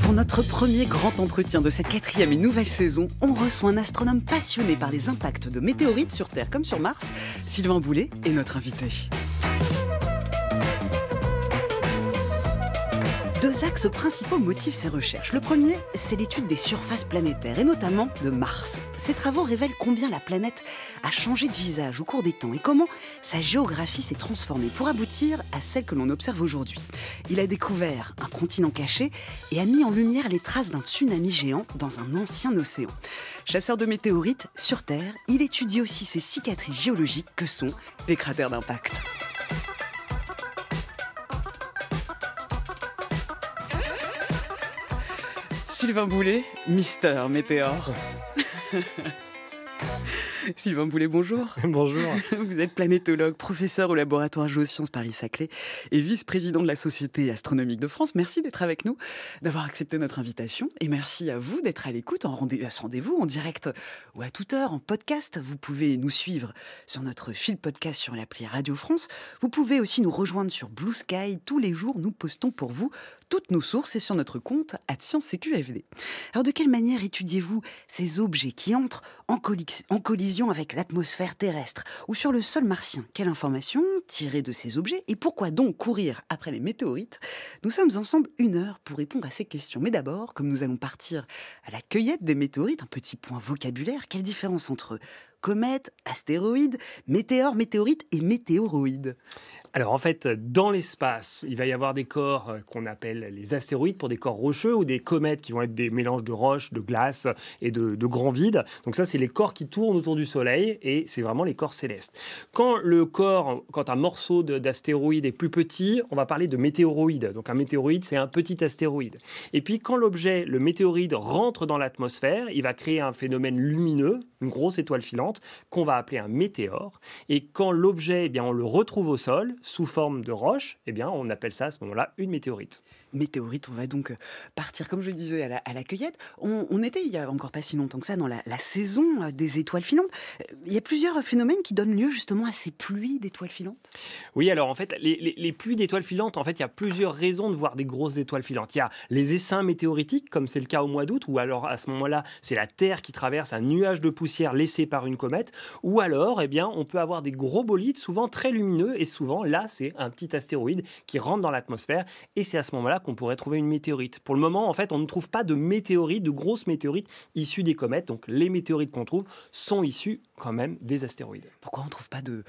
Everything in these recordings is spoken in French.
Pour notre premier grand entretien de cette 4e et nouvelle saison, on reçoit un astronome passionné par les impacts de météorites sur Terre comme sur Mars. Sylvain Boulet est notre invité. Deux axes principaux motivent ces recherches. Le premier, c'est l'étude des surfaces planétaires, et notamment de Mars. Ces travaux révèlent combien la planète a changé de visage au cours des temps et comment sa géographie s'est transformée pour aboutir à celle que l'on observe aujourd'hui. Il a découvert un continent caché et a mis en lumière les traces d'un tsunami géant dans un ancien océan. Chasseur de météorites sur Terre, il étudie aussi ces cicatrices géologiques que sont les cratères d'impact. Sylvain Boulet, Mister Météore. Sylvain Boulet, bonjour. Bonjour. Vous êtes planétologue, professeur au laboratoire Géosciences Paris-Saclay et vice-président de la Société astronomique de France. Merci d'être avec nous, d'avoir accepté notre invitation. Et merci à vous d'être à l'écoute à ce rendez-vous en direct ou à toute heure en podcast. Vous pouvez nous suivre sur notre fil podcast sur l'appli Radio France. Vous pouvez aussi nous rejoindre sur Blue Sky. Tous les jours, nous postons pour vous toutes nos sources et sur notre compte @ScienceCQFD. Alors, de quelle manière étudiez-vous ces objets qui entrent en collision avec l'atmosphère terrestre ou sur le sol martien? Quelle information tirer de ces objets et pourquoi donc courir après les météorites? Nous sommes ensemble 1 heure pour répondre à ces questions. Mais d'abord, comme nous allons partir à la cueillette des météorites, un petit point vocabulaire, quelle différence entre comètes, astéroïdes, météores, météorites et météoroïdes? Alors en fait, dans l'espace, il va y avoir des corps qu'on appelle les astéroïdes pour des corps rocheux ou des comètes qui vont être des mélanges de roches, de glace et de grands vides. Donc ça, c'est les corps qui tournent autour du Soleil et c'est vraiment les corps célestes. Quand un morceau d'astéroïde est plus petit, on va parler de météoroïde. Donc un météoroïde, c'est un petit astéroïde. Et puis quand le météoroïde rentre dans l'atmosphère, il va créer un phénomène lumineux, une grosse étoile filante, qu'on va appeler un météore. Et quand l'objet, on le retrouve au sol, sous forme de roche, on appelle ça à ce moment-là une météorite. Météorite, on va donc partir, comme je le disais, à la cueillette. On était, il y a encore pas si longtemps que ça, dans la saison des étoiles filantes. Il y a plusieurs phénomènes qui donnent lieu justement à ces pluies d'étoiles filantes. Oui, alors en fait, les pluies d'étoiles filantes, en fait, il y a plusieurs raisons de voir des grosses étoiles filantes. Il y a les essaims météoritiques, comme c'est le cas au mois d'août, ou alors à ce moment-là, c'est la Terre qui traverse un nuage de poussière laissé par une comète, ou alors, on peut avoir des gros bolides, souvent très lumineux, et souvent, là, c'est un petit astéroïde qui rentre dans l'atmosphère, et c'est à ce moment-là qu'on pourrait trouver une météorite. Pour le moment, en fait, on ne trouve pas de météorites, de grosses météorites issues des comètes, donc les météorites qu'on trouve sont issues quand même des astéroïdes. Pourquoi on ne trouve pas de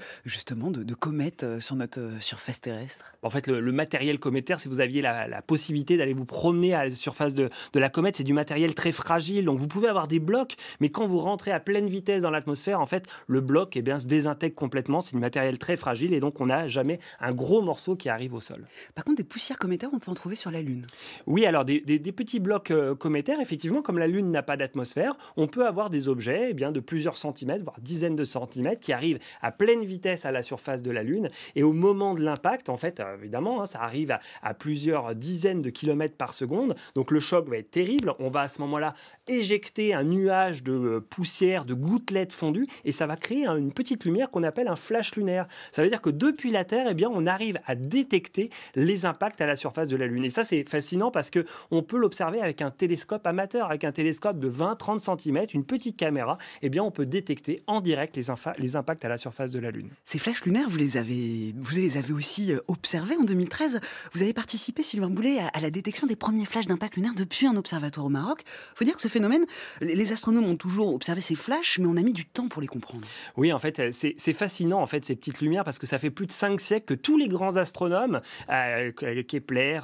comètes sur notre surface terrestre? En fait, le matériel cométaire, si vous aviez la possibilité d'aller vous promener à la surface de la comète, c'est du matériel très fragile, donc vous pouvez avoir des blocs, mais quand vous rentrez à pleine vitesse dans l'atmosphère, en fait, le bloc se désintègre complètement, c'est du matériel très fragile, et donc on n'a jamais un gros morceau qui arrive au sol. Par contre, des poussières cométaires, on peut en trouver sur la Lune. Oui, alors des petits blocs cométaires, effectivement, comme la Lune n'a pas d'atmosphère, on peut avoir des objets de plusieurs centimètres, voire dizaines de centimètres, qui arrivent à pleine vitesse à la surface de la Lune. Et au moment de l'impact, en fait, évidemment, ça arrive à plusieurs dizaines de kilomètres par seconde. Donc le choc va être terrible. On va à ce moment-là éjecter un nuage de poussière, de gouttelettes fondues, et ça va créer une petite lumière qu'on appelle un flash lunaire. Ça veut dire que depuis la Terre, on arrive à détecter les impacts à la surface de la Lune. Et ça, c'est fascinant parce qu'on peut l'observer avec un télescope amateur, avec un télescope de 20-30 cm, une petite caméra. On peut détecter en direct les impacts à la surface de la Lune. Ces flashs lunaires, vous les avez aussi observés en 2013. Vous avez participé, Sylvain Boulet, à la détection des premiers flashs d'impact lunaire depuis un observatoire au Maroc. Il faut dire que ce phénomène, les astronomes ont toujours observé ces flashs, mais on a mis du temps pour les comprendre. Oui, en fait, c'est fascinant, en fait, ces petites lumières, parce que ça fait plus de 5 siècles que tous les grands astronomes, Kepler,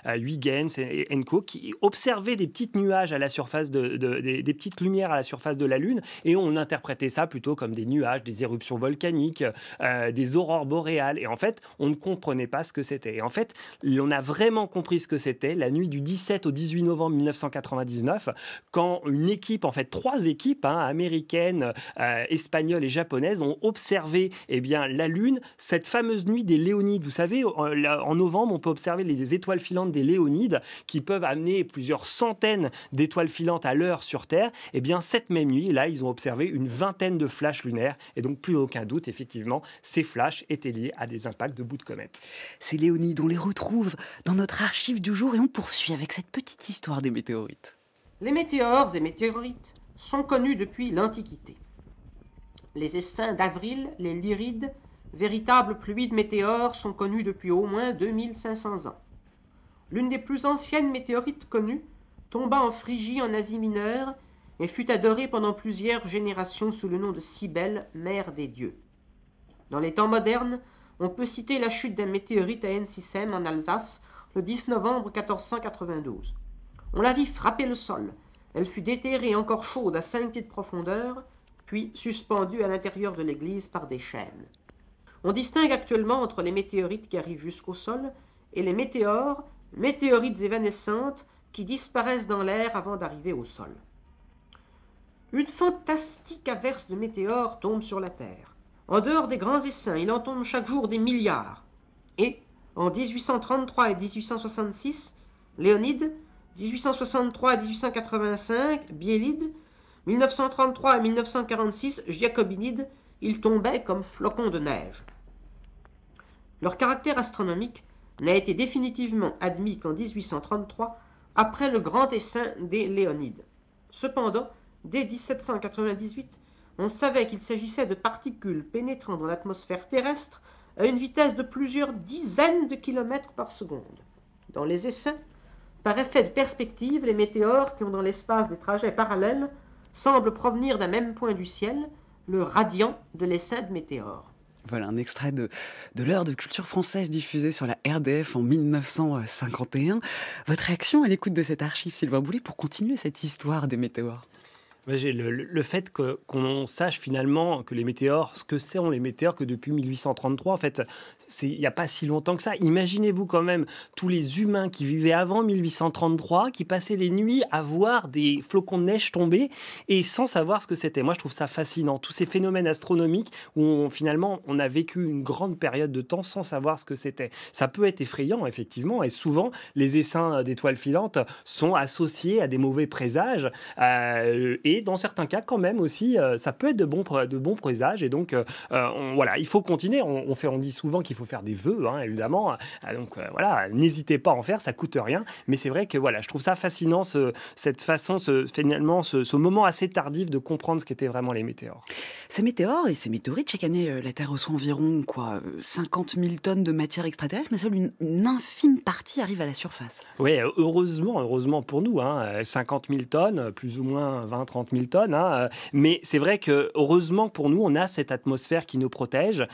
Huygens et co, qui observaient des petits nuages à la surface des petites lumières à la surface de la Lune, et on interprétait ça plutôt comme des nuages, des éruptions volcaniques, des aurores boréales. Et en fait, on ne comprenait pas ce que c'était. Et en fait, on a vraiment compris ce que c'était la nuit du 17 au 18 novembre 1999, quand une équipe, en fait 3 équipes, américaines, espagnoles et japonaises, ont observé la Lune, cette fameuse nuit des Léonides. Vous savez, en novembre, on peut observer les étoiles filantes des Léonides qui peuvent amener plusieurs centaines d'étoiles filantes à l'heure sur Terre. Cette même nuit, là, ils ont observé une vingtaine forme de flash lunaire. Et donc, plus aucun doute, effectivement, ces flashs étaient liés à des impacts de bouts de comète. C'est Léonide, on les retrouve dans notre archive du jour et on poursuit avec cette petite histoire des météorites. Les météores et météorites sont connus depuis l'Antiquité. Les essaims d'Avril, les Lyrides, véritables pluies de météores, sont connus depuis au moins 2500 ans. L'une des plus anciennes météorites connues tomba en Phrygie en Asie mineure et fut adorée pendant plusieurs générations sous le nom de Cybèle, mère des dieux. Dans les temps modernes, on peut citer la chute d'un météorite à Ensisheim en Alsace le 10 novembre 1492. On la vit frapper le sol. Elle fut déterrée encore chaude à 5 pieds de profondeur, puis suspendue à l'intérieur de l'église par des chaînes. On distingue actuellement entre les météorites qui arrivent jusqu'au sol et les météores, météorites évanescentes qui disparaissent dans l'air avant d'arriver au sol. Une fantastique averse de météores tombe sur la Terre. En dehors des grands essaims, il en tombe chaque jour des milliards. Et, en 1833 et 1866, Léonide, 1863 à 1885, Biélide, 1933 à 1946, Giacobinide, ils tombaient comme flocons de neige. Leur caractère astronomique n'a été définitivement admis qu'en 1833, après le grand essaim des Léonides. Cependant, dès 1798, on savait qu'il s'agissait de particules pénétrant dans l'atmosphère terrestre à une vitesse de plusieurs dizaines de kilomètres par seconde. Dans les essaims, par effet de perspective, les météores qui ont dans l'espace des trajets parallèles semblent provenir d'un même point du ciel, le radiant de l'essaim de météores. Voilà un extrait de l'heure de culture française diffusée sur la RDF en 1951. Votre réaction à l'écoute de cette archive, Sylvain Boulet, pour continuer cette histoire des météores? Le fait qu'on sache finalement que les météores, ce que sont les météores, que depuis 1833, en fait, il n'y a pas si longtemps que ça. Imaginez-vous quand même tous les humains qui vivaient avant 1833, qui passaient les nuits à voir des flocons de neige tomber et sans savoir ce que c'était. Moi, je trouve ça fascinant. Tous ces phénomènes astronomiques où finalement, on a vécu une grande période de temps sans savoir ce que c'était. Ça peut être effrayant, effectivement, et souvent, les essaims d'étoiles filantes sont associés à des mauvais présages et dans certains cas, quand même aussi, ça peut être de bons présages. Et donc, voilà, il faut continuer. On dit souvent qu'il faut faire des vœux, hein, évidemment. Donc, voilà, n'hésitez pas à en faire, ça coûte rien. Mais c'est vrai que, voilà, je trouve ça fascinant, cette façon, finalement, ce moment assez tardif de comprendre ce qu'étaient vraiment les météores. Ces météores et ces météorites, chaque année, la Terre reçoit environ 50 000 tonnes de matière extraterrestre, mais seule une infime partie arrive à la surface. Oui, heureusement pour nous, hein, 50 000 tonnes, plus ou moins 20-30 000 tonnes. Hein, mais c'est vrai que, heureusement pour nous, on a cette atmosphère qui nous protège.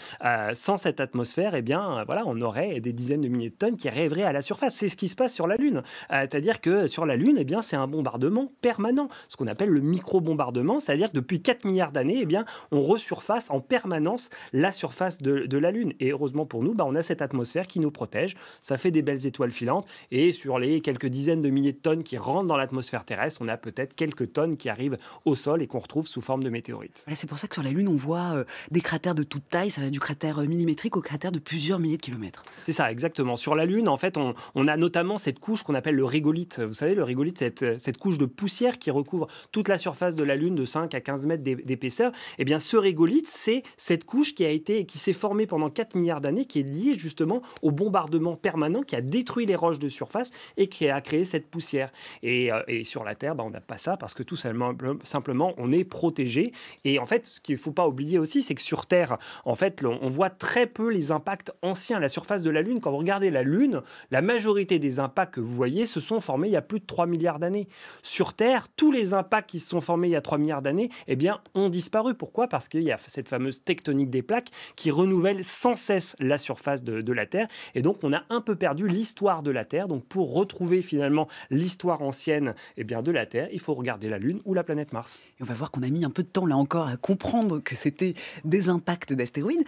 Sans cette atmosphère, eh bien, voilà, on aurait des dizaines de milliers de tonnes qui arriveraient à la surface. C'est ce qui se passe sur la Lune. C'est-à-dire que sur la Lune, eh bien, c'est un bombardement permanent, ce qu'on appelle le micro-bombardement. C'est-à-dire que depuis 4 milliards d'années, eh bien, on resurface en permanence la surface de la Lune. Et heureusement pour nous, on a cette atmosphère qui nous protège. Ça fait des belles étoiles filantes. Et sur les quelques dizaines de milliers de tonnes qui rentrent dans l'atmosphère terrestre, on a peut-être quelques tonnes qui arrivent au sol et qu'on retrouve sous forme de météorites. Voilà, c'est pour ça que sur la Lune, on voit des cratères de toute taille. Ça va du cratère millimétrique au cratère de plusieurs milliers de kilomètres. C'est ça, exactement. Sur la Lune, en fait, on a notamment cette couche qu'on appelle le régolithe. Vous savez, le régolithe, c'est cette couche de poussière qui recouvre toute la surface de la Lune de 5 à 15 mètres d'épaisseur. Eh bien, ce régolithe, c'est cette couche qui s'est formée pendant 4 milliards d'années, qui est liée justement au bombardement permanent qui a détruit les roches de surface et qui a créé cette poussière. Et sur la Terre, on n'a pas ça parce que tout simplement, on est protégé. Et en fait, ce qu'il ne faut pas oublier aussi, c'est que sur Terre, en fait, on voit très peu les impacts anciens à la surface de la Lune. Quand vous regardez la Lune, la majorité des impacts que vous voyez se sont formés il y a plus de 3 milliards d'années. Sur Terre, tous les impacts qui se sont formés il y a 3 milliards d'années, eh bien, ont disparu. Pourquoi ? Parce qu'il y a cette fameuse tectonique des plaques qui renouvelle sans cesse la surface de la Terre. Et donc, on a un peu perdu l'histoire de la Terre. Donc, pour retrouver finalement l'histoire ancienne de la Terre, il faut regarder la Lune ou la planète Mars. Et on va voir qu'on a mis un peu de temps là encore à comprendre que c'était des impacts d'astéroïdes.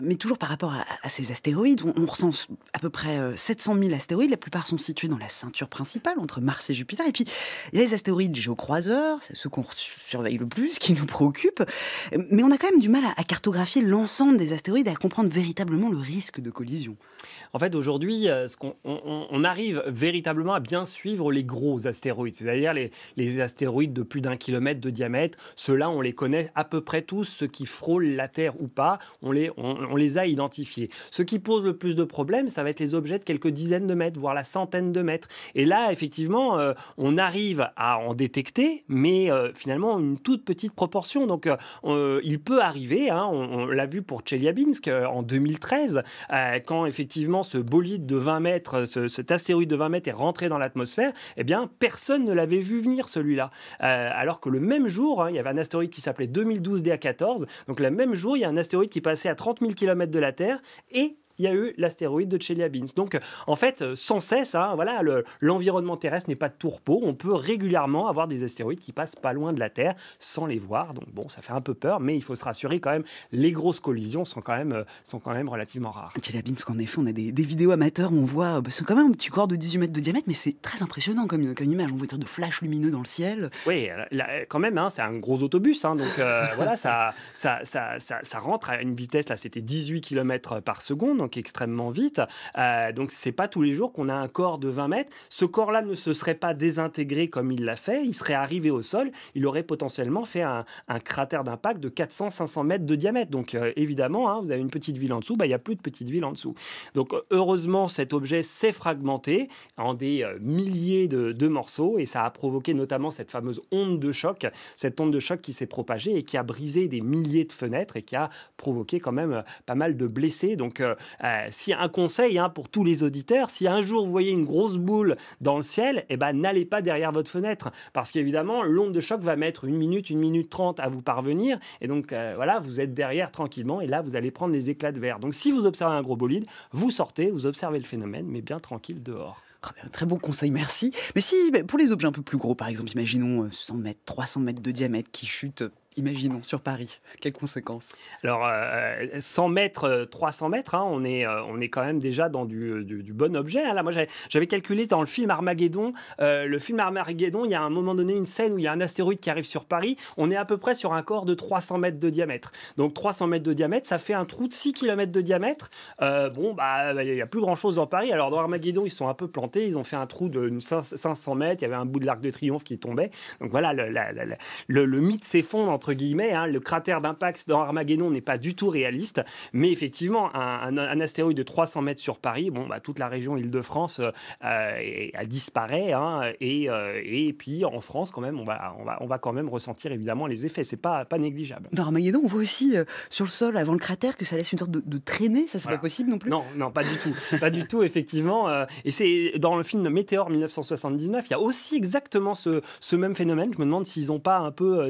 Mais toujours par rapport à ces astéroïdes, on recense à peu près 700 000 astéroïdes. La plupart sont situés dans la ceinture principale entre Mars et Jupiter. Et puis, il y a les astéroïdes géocroiseurs, c'est ceux qu'on surveille le plus, qui nous préoccupent. Mais on a quand même du mal à cartographier l'ensemble des astéroïdes et à comprendre véritablement le risque de collision. En fait, aujourd'hui, on arrive véritablement à bien suivre les gros astéroïdes, c'est-à-dire les astéroïdes de plus d'1 km de diamètre. Ceux-là, on les connaît à peu près tous, ceux qui frôlent la Terre ou pas, on les a identifiés. Ce qui pose le plus de problèmes, ça va être les objets de quelques dizaines de mètres, voire la centaine de mètres. Et là, effectivement, on arrive à en détecter, mais finalement, une toute petite proportion. Donc, il peut arriver, hein, on l'a vu pour Tcheliabinsk en 2013, quand effectivement ce bolide de 20 mètres, cet astéroïde de 20 mètres est rentré dans l'atmosphère, eh bien, personne ne l'avait vu venir, celui-là. Alors que le même jour, hein, il y avait un astéroïde qui s'appelait 2012 DA14, donc le même jour, il y a un astéroïde qui passait à 30 000 km de la Terre, et il y a eu l'astéroïde de Tcheliabinsk. Donc, en fait, sans cesse, hein, voilà, l'environnement terrestre n'est pas de tout repos. On peut régulièrement avoir des astéroïdes qui passent pas loin de la Terre sans les voir. Donc, bon, ça fait un peu peur, mais il faut se rassurer quand même. Les grosses collisions sont quand même relativement rares. Tcheliabinsk, en effet, on a des vidéos amateurs où on voit, c'est quand même un petit corps de 18 mètres de diamètre, mais c'est très impressionnant comme image. On voit de flashs lumineux dans le ciel. Oui, quand même, hein, c'est un gros autobus. Hein, donc, voilà, ça rentre à une vitesse, là, c'était 18 km par seconde. Donc extrêmement vite. Donc, c'est pas tous les jours qu'on a un corps de 20 mètres. Ce corps-là ne se serait pas désintégré comme il l'a fait. Il serait arrivé au sol. Il aurait potentiellement fait un cratère d'impact de 400-500 mètres de diamètre. Donc, évidemment, hein, vous avez une petite ville en dessous. Il n'y a plus de petite ville en dessous. Donc, heureusement, cet objet s'est fragmenté en des milliers de morceaux et ça a provoqué notamment cette fameuse onde de choc. Cette onde de choc qui s'est propagée et qui a brisé des milliers de fenêtres et qui a provoqué quand même pas mal de blessés. Donc, si un conseil, hein, pour tous les auditeurs, si un jour vous voyez une grosse boule dans le ciel, eh ben, n'allez pas derrière votre fenêtre parce qu'évidemment l'onde de choc va mettre 1 minute 30 à vous parvenir et donc voilà, vous êtes derrière tranquillement et là vous allez prendre des éclats de verre. Donc si vous observez un gros bolide, vous sortez, vous observez le phénomène mais bien tranquille dehors. Très bon conseil, merci. Mais si, pour les objets un peu plus gros, par exemple, imaginons 100 mètres, 300 mètres de diamètre qui chutent, imaginons, sur Paris, quelles conséquences? Alors, 100 mètres, 300 mètres, hein, on est quand même déjà dans du bon objet. Hein. Là, moi, j'avais calculé dans le film Armageddon. Il y a à un moment donné une scène où il y a un astéroïde qui arrive sur Paris. On est à peu près sur un corps de 300 mètres de diamètre. Donc, 300 mètres de diamètre, ça fait un trou de 6 km de diamètre. Il n'y a plus grand-chose dans Paris. Alors, dans Armageddon, ils sont un peu plantés. Ils ont fait un trou de 500 mètres. Il y avait un bout de l'Arc de Triomphe qui tombait. Donc, voilà, le mythe s'effondre entre guillemets, hein, le cratère d'impact dans Armageddon n'est pas du tout réaliste, mais effectivement, un astéroïde de 300 mètres sur Paris, toute la région Île-de-France disparaît, hein, et puis en France, quand même, on va quand même ressentir évidemment les effets. C'est pas négligeable. Dans Armageddon, on voit aussi sur le sol, avant le cratère, que ça laisse une sorte de traînée. Ça, c'est pas possible non plus? Non, pas du tout. Pas du tout, effectivement. Et c'est dans le film Météore 1979, il y a aussi exactement ce même phénomène. Je me demande s'ils n'ont pas un peu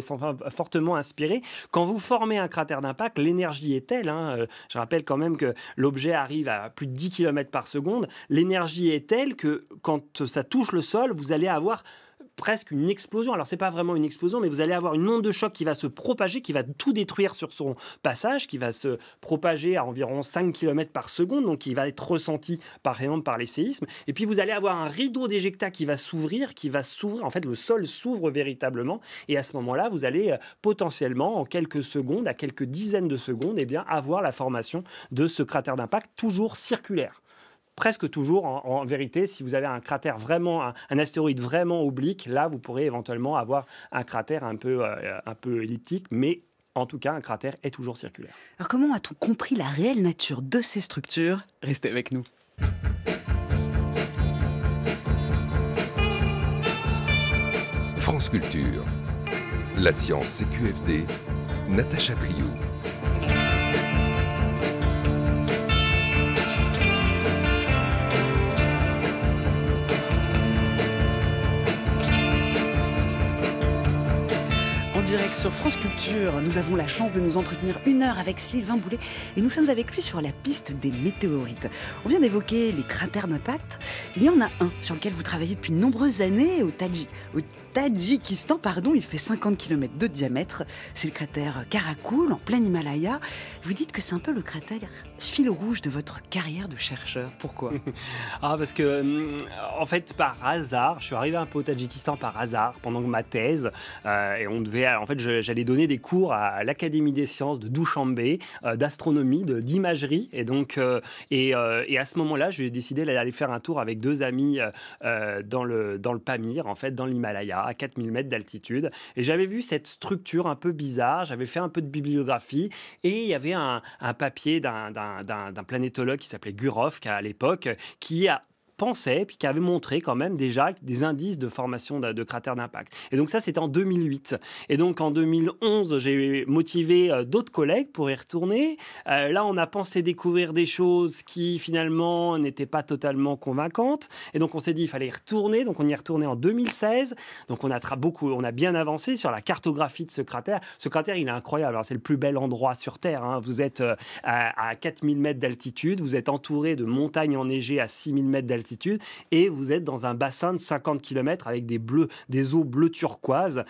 fortement inspiré. Quand vous formez un cratère d'impact, l'énergie est telle, hein, je rappelle quand même que l'objet arrive à plus de 10 km par seconde, l'énergie est telle que quand ça touche le sol, vous allez avoir presque une explosion. Alors, c'est pas vraiment une explosion, mais vous allez avoir une onde de choc qui va se propager, qui va tout détruire sur son passage, qui va se propager à environ 5 km par seconde, donc qui va être ressenti par exemple par les séismes. Et puis, vous allez avoir un rideau d'éjecta qui va s'ouvrir. En fait, le sol s'ouvre véritablement. Et à ce moment-là, vous allez potentiellement, en quelques secondes, à quelques dizaines de secondes, avoir la formation de ce cratère d'impact toujours circulaire. Presque toujours, en vérité, si vous avez un cratère vraiment, un astéroïde vraiment oblique, là, vous pourrez éventuellement avoir un cratère un peu elliptique, mais en tout cas, un cratère est toujours circulaire. Alors, comment a-t-on compris la réelle nature de ces structures? Restez avec nous. France Culture. La science CQFD. Natacha Trio. En direct sur France Culture, nous avons la chance de nous entretenir 1 heure avec Sylvain Boulet et nous sommes avec lui sur la piste des météorites. On vient d'évoquer les cratères d'impact. Il y en a un sur lequel vous travaillez depuis de nombreuses années au Tadjikistan, il fait 50 km de diamètre. C'est le cratère Karakoul, en plein Himalaya. Vous dites que c'est un peu le cratère fil rouge de votre carrière de chercheur. Pourquoi? Parce que, en fait, par hasard, je suis arrivé un peu au Tadjikistan par hasard pendant ma thèse, et on en fait, j'allais donner des cours à l'Académie des sciences de Douchambé, d'astronomie, d'imagerie. Et donc, et à ce moment-là, j'ai décidé d'aller faire un tour avec 2 amis dans le Pamir, en fait, dans l'Himalaya, à 4000 mètres d'altitude. Et j'avais vu cette structure un peu bizarre. J'avais fait un peu de bibliographie. Et il y avait un papier d'un planétologue qui s'appelait Gurov, à l'époque, qui pensait, puis qui avait montré quand même déjà des indices de formation de cratères d'impact. Et donc ça, c'était en 2008. Et donc en 2011, j'ai motivé d'autres collègues pour y retourner. Là, on a pensé découvrir des choses qui finalement n'étaient pas totalement convaincantes. Et donc on s'est dit, il fallait y retourner. Donc on y est retourné en 2016. Donc on a bien avancé sur la cartographie de ce cratère. Ce cratère, il est incroyable. Alors, c'est le plus bel endroit sur Terre, hein. Vous êtes à 4000 mètres d'altitude. Vous êtes entouré de montagnes enneigées à 6000 mètres d'altitude. Et vous êtes dans un bassin de 50 km avec des eaux bleues turquoises,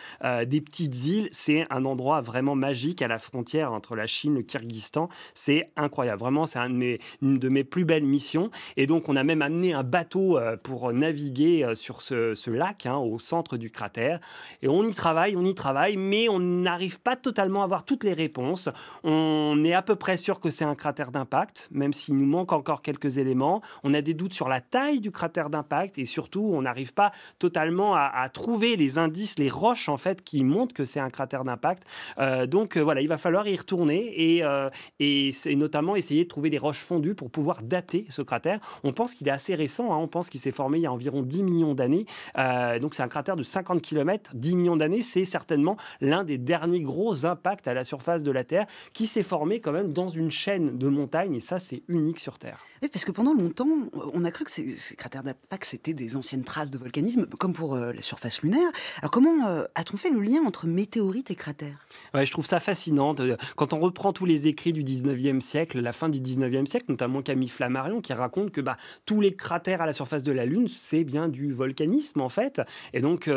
des petites îles. C'est un endroit vraiment magique à la frontière entre la Chine et le Kyrgyzstan. C'est incroyable. Vraiment, c'est une de mes plus belles missions. Et donc, on a même amené un bateau pour naviguer sur ce lac, hein, au centre du cratère. Et on y travaille, mais on n'arrive pas totalement à avoir toutes les réponses. On est à peu près sûr que c'est un cratère d'impact, même s'il nous manque encore quelques éléments. On a des doutes sur la taille du cratère d'impact et surtout, on n'arrive pas totalement à trouver les indices, les roches en fait qui montrent que c'est un cratère d'impact. Donc voilà, il va falloir y retourner et notamment essayer de trouver des roches fondues pour pouvoir dater ce cratère. On pense qu'il est assez récent, hein, on pense qu'il s'est formé il y a environ 10 millions d'années. Donc c'est un cratère de 50 km, 10 millions d'années, c'est certainement l'un des derniers gros impacts à la surface de la Terre qui s'est formé quand même dans une chaîne de montagnes et ça c'est unique sur Terre. Oui, parce que pendant longtemps, on a cru que ces cratères d'impact, c'était des anciennes traces de volcanisme, comme pour la surface lunaire. Alors comment a-t-on fait le lien entre météorites et cratères ? Ouais, je trouve ça fascinant. Quand on reprend tous les écrits du 19e siècle, la fin du 19e siècle, notamment Camille Flammarion, qui raconte que tous les cratères à la surface de la Lune, c'est bien du volcanisme, en fait. Et donc,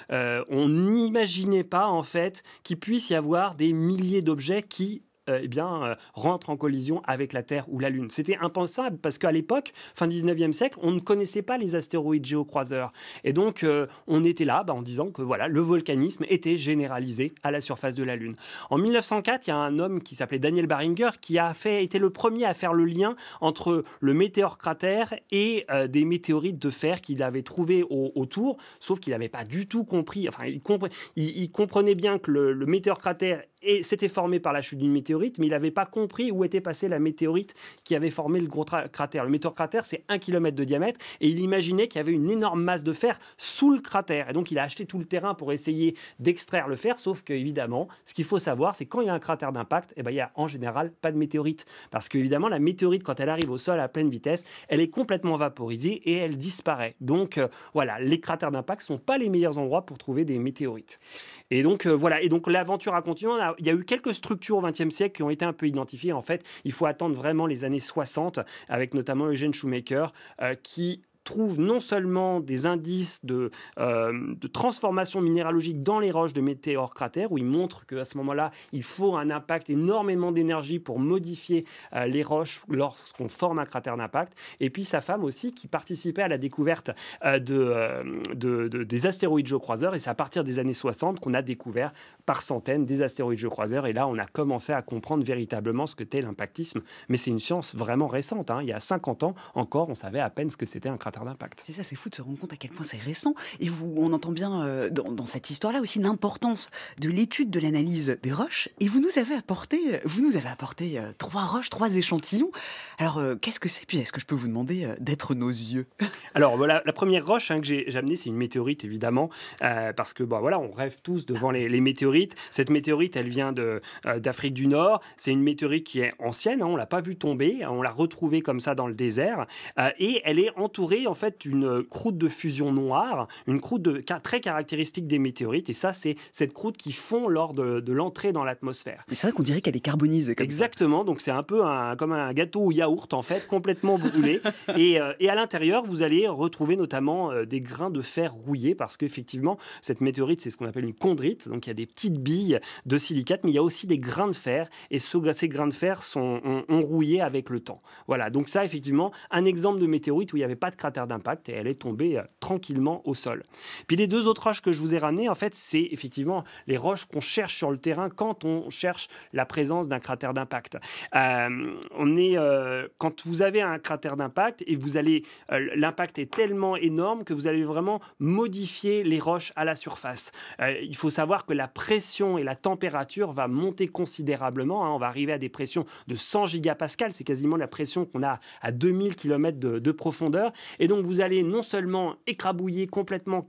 on n'imaginait pas, en fait, qu'il puisse y avoir des milliers d'objets qui rentre en collision avec la Terre ou la Lune. C'était impensable parce qu'à l'époque, fin 19e siècle, on ne connaissait pas les astéroïdes géocroiseurs. Et donc, on était là en disant que voilà, le volcanisme était généralisé à la surface de la Lune. En 1904, il y a un homme qui s'appelait Daniel Barringer qui été le premier à faire le lien entre le météore-cratère et des météorites de fer qu'il avait trouvées autour, sauf qu'il n'avait pas du tout compris, enfin, il comprenait bien que le météore-cratère s'était formé par la chute d'une météorite, mais il n'avait pas compris où était passée la météorite qui avait formé le gros cratère. Le météore-cratère, c'est 1 km de diamètre, et il imaginait qu'il y avait une énorme masse de fer sous le cratère. Et donc, il a acheté tout le terrain pour essayer d'extraire le fer, sauf qu'évidemment, ce qu'il faut savoir, c'est quand il y a un cratère d'impact, il n'y a en général pas de météorite. Parce qu'évidemment, la météorite, quand elle arrive au sol à pleine vitesse, elle est complètement vaporisée et elle disparaît. Donc, voilà, les cratères d'impact ne sont pas les meilleurs endroits pour trouver des météorites. Et donc, voilà. Et donc, l'aventure a continué. Il y a eu quelques structures au XXe siècle qui ont été un peu identifiées. En fait, il faut attendre vraiment les années 60, avec notamment Eugene Shoemaker, qui trouve non seulement des indices de transformation minéralogique dans les roches de météores-cratères, où il montre qu'à ce moment-là, il faut un impact, énormément d'énergie pour modifier les roches lorsqu'on forme un cratère d'impact. Et puis sa femme aussi, qui participait à la découverte des astéroïdes géocroiseurs. Et c'est à partir des années 60 qu'on a découvert par centaines des astéroïdes géocroiseurs. Et là, on a commencé à comprendre véritablement ce que qu'était l'impactisme. Mais c'est une science vraiment récente, hein. Il y a 50 ans encore, on savait à peine ce que c'était un cratère d'impact. C'est ça, c'est fou de se rendre compte à quel point c'est récent. Et on entend bien dans cette histoire-là aussi l'importance de l'étude de l'analyse des roches. Et vous nous avez apporté 3 roches, 3 échantillons. Alors, qu'est-ce que c'est ? Puis, est-ce que je peux vous demander d'être nos yeux ? Alors, voilà, la première roche que j'ai amenée, c'est une météorite, évidemment, parce que, voilà, on rêve tous devant les météorites. Cette météorite, elle vient d'Afrique du Nord. C'est une météorite qui est ancienne, hein, on ne l'a pas vue tomber, on l'a retrouvée comme ça dans le désert. Et elle est entourée, en fait, d'une croûte de fusion noire, une croûte très caractéristique des météorites. Et ça, c'est cette croûte qui fond lors de l'entrée dans l'atmosphère. Mais c'est vrai qu'on dirait qu'elle est carbonisée. Exactement, donc c'est un peu comme un gâteau au yaourt, en fait, complètement brûlé. Et à l'intérieur, vous allez retrouver notamment des grains de fer rouillés, parce qu'effectivement, cette météorite, c'est ce qu'on appelle une chondrite. Donc il y a des petites billes de silicate, mais il y a aussi des grains de fer. Et ces grains de fer ont rouillé avec le temps. Voilà, donc ça, effectivement, un exemple de météorite où il n'y avait pas de cratère cratère d'impact et elle est tombée tranquillement au sol. Puis les deux autres roches que je vous ai ramenées, en fait, c'est effectivement les roches qu'on cherche sur le terrain quand on cherche la présence d'un cratère d'impact. Quand vous avez un cratère d'impact et l'impact est tellement énorme que vous allez vraiment modifier les roches à la surface. Il faut savoir que la pression et la température va monter considérablement. On va arriver à des pressions de 100 gigapascales. C'est quasiment la pression qu'on a à 2000 km de profondeur. Et donc, vous allez non seulement écrabouiller, complètement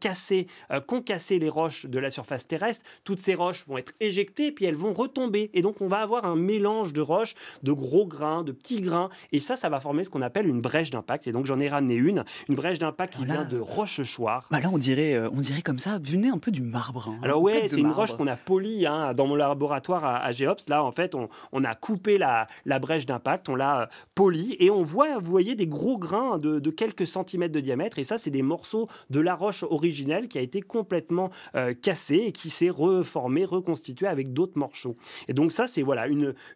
concasser les roches de la surface terrestre. Toutes ces roches vont être éjectées, puis elles vont retomber. Et donc, on va avoir un mélange de roches, de gros grains, de petits grains. Et ça va former ce qu'on appelle une brèche d'impact. Et donc, j'en ai ramené une brèche d'impact qui vient de Rochechouart. Là, on dirait comme ça, venait un peu du marbre. Alors ouais, c'est une roche qu'on a polie dans mon laboratoire à Géops. Là, en fait, on a coupé la brèche d'impact, on l'a polie et vous voyez des gros grains de quelques centimètres de diamètre. Et ça, c'est des morceaux de la roche originelle qui a été complètement cassée et qui s'est reformée, reconstituée avec d'autres morceaux. Et donc ça, c'est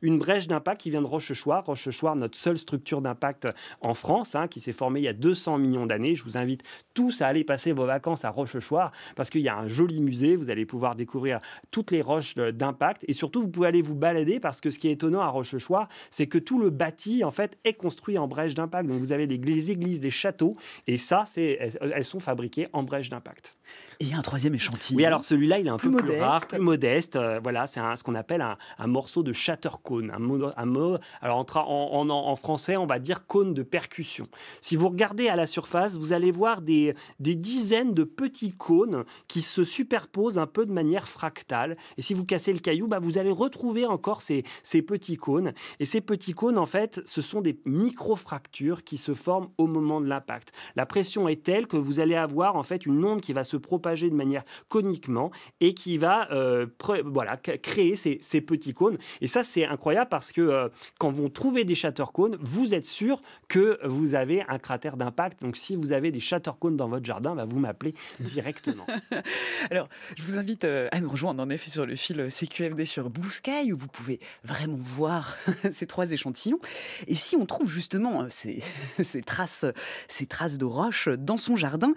une brèche d'impact qui vient de Rochechouart. Rochechouart, notre seule structure d'impact en France, qui s'est formée il y a 200 millions d'années. Je vous invite tous à aller passer vos vacances à Rochechouart parce qu'il y a un joli musée. Vous allez pouvoir découvrir toutes les roches d'impact et surtout, vous pouvez aller vous balader parce que ce qui est étonnant à Rochechouart, c'est que tout le bâti, en fait, est construit en brèche d'impact. Donc, vous avez les églises, les châteaux et ça, elles sont fabriquées en brèche d'impact. Et il y a un troisième échantillon. Oui, alors celui-là, il est un peu modeste. plus rare, plus modeste. C'est ce qu'on appelle un morceau de shattercone. Alors, en français, on va dire cône de percussion. Si vous regardez à la surface, vous allez voir des dizaines de petits cônes qui se superposent un peu de manière fractale. Et si vous cassez le caillou, vous allez retrouver encore ces petits cônes. Et ces petits cônes, en fait, ce sont des micro-fractures qui se forment au moment de l'impact. La pression est telle que vous allez avoir en fait une onde qui va se propager de manière coniquement et qui va créer ces petits cônes. Et ça, c'est incroyable parce que quand vous trouvez des shattercones, vous êtes sûr que vous avez un cratère d'impact. Donc, si vous avez des shattercones dans votre jardin, vous m'appelez directement. Alors, je vous invite à nous rejoindre en effet sur le fil CQFD sur Blue Sky où vous pouvez vraiment voir ces trois échantillons. Et si on trouve justement ces traces de roches dans son jardin,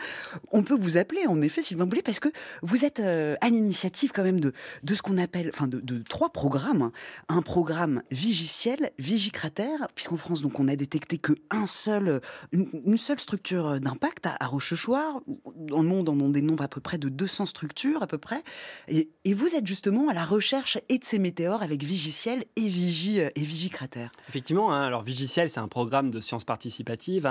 on peut vous appeler en effet, Sylvain Boulet, parce que vous êtes à l'initiative quand même de ce qu'on appelle, de trois programmes. Un programme Vigiciel, Vigicratère, puisqu'en France, donc, on a détecté une seule structure d'impact à Rochechouart. Dans le monde, on en dénombre à peu près de 200 structures à peu près. Et vous êtes justement à la recherche et de ces météores avec Vigiciel et Vigicratère. Effectivement, alors Vigiciel, c'est un programme de sciences participatives